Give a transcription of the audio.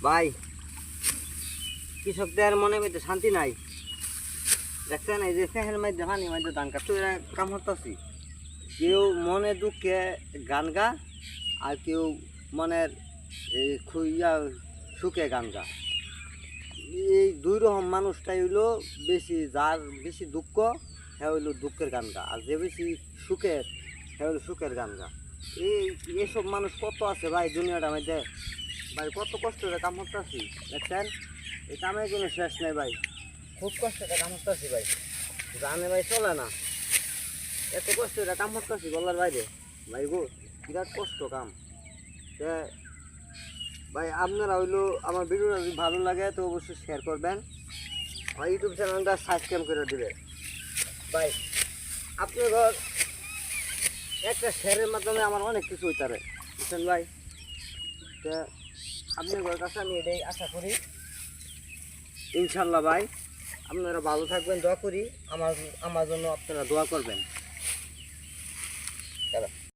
ভাই, কৃষকদের মনে মধ্যে শান্তি নাই। দেখছেন এই যে ফেহের মধ্যে হানি মধ্যে ধান কাটতে কাম হতাছি। কেউ মনে দুঃখে গান গা, আর কেউ মনের খুইয়া সুখে গান গা। এই দুই রকম মানুষটাই হইলো বেশি, যার বেশি দুঃখ হ্যাঁ হইলো দুঃখের গান গা, আর যে বেশি সুখের হ্যাঁ হইলো সুখের গান গা। এইসব মানুষ কত আছে ভাই দুনিয়াটার মধ্যে। ভাই কত কষ্ট করে কাম করতেছি, দেখছেন এই কামের কোনো শেষ নেই ভাই। খুব কষ্ট করে কাম করতেছি ভাই, জানে ভাই চলে না। এত কষ্ট করে কাম করতেছি বলার বাইরে ভাই গো, বিরাট কষ্ট কাম। ভাই আপনারা হইলো আমার ভিডিওটা যদি ভালো লাগে তো অবশ্যই শেয়ার করবেন, আমার ইউটিউব চ্যানেলটা সাবস্ক্রাইব করে দিবেন। ভাই আপনার ঘর একটা শেয়ারের মাধ্যমে আমার অনেক কিছু হইতে পারে, বুঝছেন ভাই। তো আপনার ঘর কাছে আমি এটাই আশা করি, ইনশাল্লাহ ভাই আপনারা ভালো থাকবেন, দোয়া করি আমার জন্য আপনারা দোয়া করবেন।